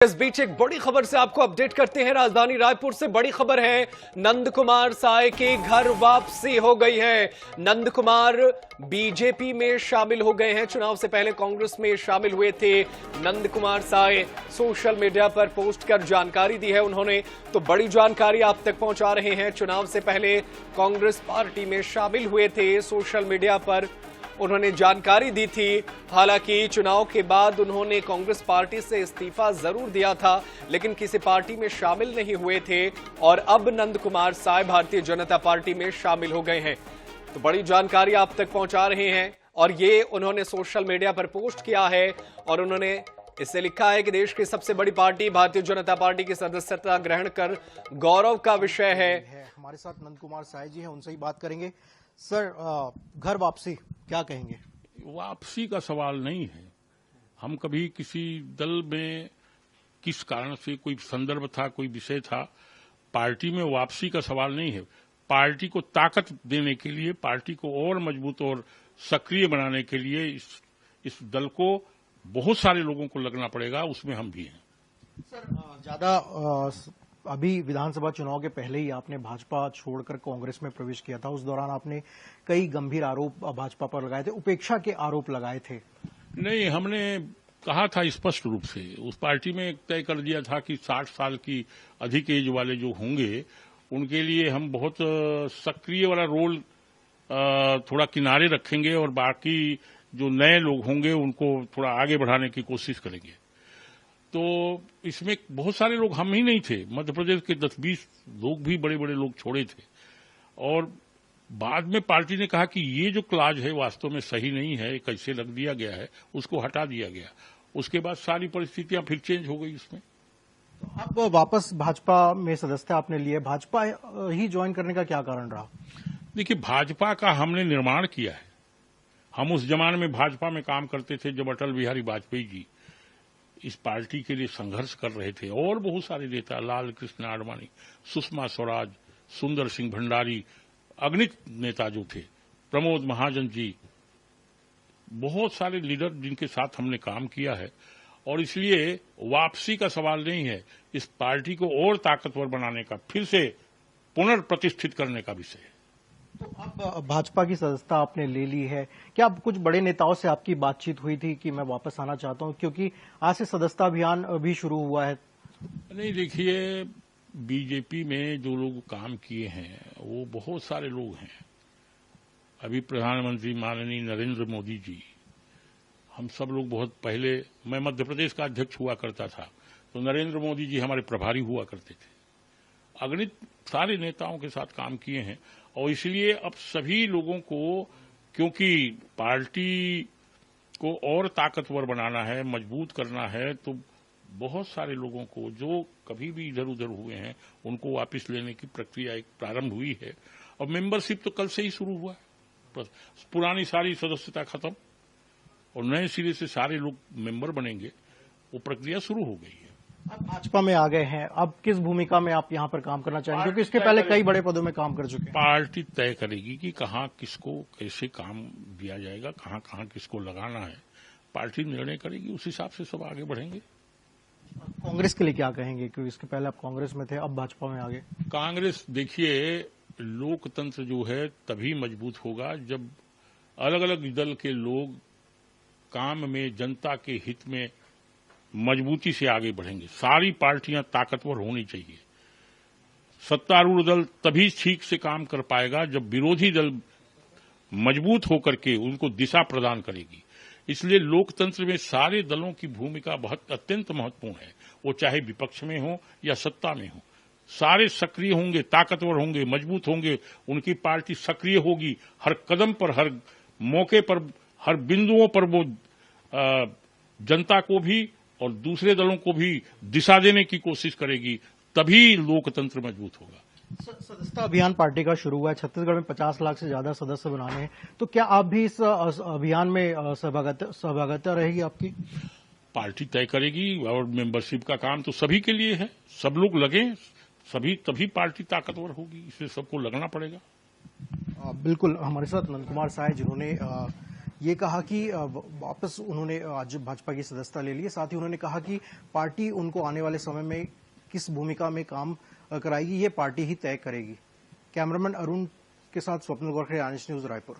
इस बीच एक बड़ी खबर से आपको अपडेट करते हैं। राजधानी रायपुर से बड़ी खबर है, नंद कुमार साय की घर वापसी हो गई है। नंद कुमार बीजेपी में शामिल हो गए हैं। चुनाव से पहले कांग्रेस में शामिल हुए थे नंद कुमार साय। सोशल मीडिया पर पोस्ट कर जानकारी दी है उन्होंने, तो बड़ी जानकारी आप तक पहुंचा रहे हैं। चुनाव से पहले कांग्रेस पार्टी में शामिल हुए थे। सोशल मीडिया पर उन्होंने जानकारी दी थी। हालांकि चुनाव के बाद उन्होंने कांग्रेस पार्टी से इस्तीफा जरूर दिया था, लेकिन किसी पार्टी में शामिल नहीं हुए थे और अब नंद कुमार साय भारतीय जनता पार्टी में शामिल हो गए हैं। तो बड़ी जानकारी आप तक पहुंचा रहे हैं और ये उन्होंने सोशल मीडिया पर पोस्ट किया है और उन्होंने इससे लिखा है कि देश की सबसे बड़ी पार्टी भारतीय जनता पार्टी की सदस्यता ग्रहण कर गौरव का विषय है। हमारे साथ नंद कुमार साय जी हैं, उनसे ही बात करेंगे। सर, घर वापसी क्या कहेंगे? वापसी का सवाल नहीं है। हम कभी किसी दल में किस कारण से, कोई संदर्भ था, कोई विषय था, पार्टी में वापसी का सवाल नहीं है। पार्टी को ताकत देने के लिए, पार्टी को और मजबूत और सक्रिय बनाने के लिए इस दल को बहुत सारे लोगों को लगना पड़ेगा, उसमें हम भी हैं। सर, ज्यादा अभी विधानसभा चुनाव के पहले ही आपने भाजपा छोड़कर कांग्रेस में प्रवेश किया था। उस दौरान आपने कई गंभीर आरोप भाजपा पर लगाए थे, उपेक्षा के आरोप लगाए थे। नहीं, हमने कहा था स्पष्ट रूप से, उस पार्टी में तय कर दिया था कि 60 साल की अधिक एज वाले जो होंगे उनके लिए हम बहुत सक्रिय वाला रोल थोड़ा किनारे रखेंगे और बाकी जो नए लोग होंगे उनको थोड़ा आगे बढ़ाने की कोशिश करेंगे। तो इसमें बहुत सारे लोग, हम ही नहीं थे, मध्य प्रदेश के 10-20 लोग भी, बड़े बड़े लोग छोड़े थे। और बाद में पार्टी ने कहा कि ये जो क्लाज है वास्तव में सही नहीं है, कैसे लग दिया गया है, उसको हटा दिया गया। उसके बाद सारी परिस्थितियां फिर चेंज हो गई उसमें। तो अब वापस भाजपा में सदस्यता आपने लिए, भाजपा ही ज्वाइन करने का क्या कारण रहा? देखिए, भाजपा का हमने निर्माण किया है। हम उस जमाने में भाजपा में काम करते थे जब अटल बिहारी वाजपेयी जी इस पार्टी के लिए संघर्ष कर रहे थे, और बहुत सारे नेता, लाल कृष्ण आडवाणी, सुषमा स्वराज, सुंदर सिंह भंडारी, अगणित नेता जो थे, प्रमोद महाजन जी, बहुत सारे लीडर जिनके साथ हमने काम किया है। और इसलिए वापसी का सवाल नहीं है, इस पार्टी को और ताकतवर बनाने का, फिर से पुनर्प्रतिष्ठित करने का विषय है। तो अब भाजपा की सदस्यता आपने ले ली है, क्या अब कुछ बड़े नेताओं से आपकी बातचीत हुई थी कि मैं वापस आना चाहता हूं, क्योंकि आज से सदस्यता अभियान भी शुरू हुआ है? नहीं, देखिए, बीजेपी में जो लोग काम किए हैं वो बहुत सारे लोग हैं। अभी प्रधानमंत्री माननीय नरेंद्र मोदी जी, हम सब लोग बहुत पहले, मैं मध्य प्रदेश का अध्यक्ष हुआ करता था तो नरेंद्र मोदी जी हमारे प्रभारी हुआ करते थे। अगणित सारे नेताओं के साथ काम किए हैं और इसलिए अब सभी लोगों को, क्योंकि पार्टी को और ताकतवर बनाना है, मजबूत करना है, तो बहुत सारे लोगों को जो कभी भी इधर उधर हुए हैं उनको वापस लेने की प्रक्रिया एक प्रारंभ हुई है। और मेंबरशिप तो कल से ही शुरू हुआ है। पुरानी सारी सदस्यता खत्म और नए सिरे से सारे लोग मेंबर बनेंगे, वो प्रक्रिया शुरू हो गई है। आप भाजपा में आ गए हैं, अब किस भूमिका में आप यहां पर काम करना चाहेंगे, क्योंकि इसके पहले कई बड़े पदों में काम कर चुके हैं? पार्टी तय करेगी कि कहां किसको कैसे काम दिया जाएगा, कहां कहां किसको लगाना है, पार्टी निर्णय करेगी, उस हिसाब से सब आगे बढ़ेंगे। कांग्रेस के लिए क्या कहेंगे, क्योंकि इसके पहले आप कांग्रेस में थे, अब भाजपा में आ गए? कांग्रेस, देखिए, लोकतंत्र जो है तभी मजबूत होगा जब अलग अलग दल के लोग काम में, जनता के हित में मजबूती से आगे बढ़ेंगे। सारी पार्टियां ताकतवर होनी चाहिए। सत्तारूढ़ दल तभी ठीक से काम कर पाएगा जब विरोधी दल मजबूत होकर के उनको दिशा प्रदान करेगी। इसलिए लोकतंत्र में सारे दलों की भूमिका बहुत अत्यंत महत्वपूर्ण है, वो चाहे विपक्ष में हो या सत्ता में हो। सारे सक्रिय होंगे, ताकतवर होंगे, मजबूत होंगे, उनकी पार्टी सक्रिय होगी, हर कदम पर, हर मौके पर, हर बिंदुओं पर वो जनता को भी और दूसरे दलों को भी दिशा देने की कोशिश करेगी, तभी लोकतंत्र मजबूत होगा। सदस्यता अभियान पार्टी का शुरू हुआ है, छत्तीसगढ़ में 50 लाख से ज्यादा सदस्य बनाने हैं, तो क्या आप भी इस अभियान में सहभागिता रहेगी आपकी? पार्टी तय करेगी और मेंबरशिप का काम तो सभी के लिए है, सब लोग लगे, सभी, तभी पार्टी ताकतवर होगी, इसलिए सबको लगना पड़ेगा। बिल्कुल, हमारे साथ नंद कुमार साय, जिन्होंने ये कहा कि वापस उन्होंने आज भाजपा की सदस्यता ले ली है। साथ ही उन्होंने कहा कि पार्टी उनको आने वाले समय में किस भूमिका में काम कराएगी ये पार्टी ही तय करेगी। कैमरामैन अरुण के साथ स्वप्न गोरखे, आनिश न्यूज, रायपुर।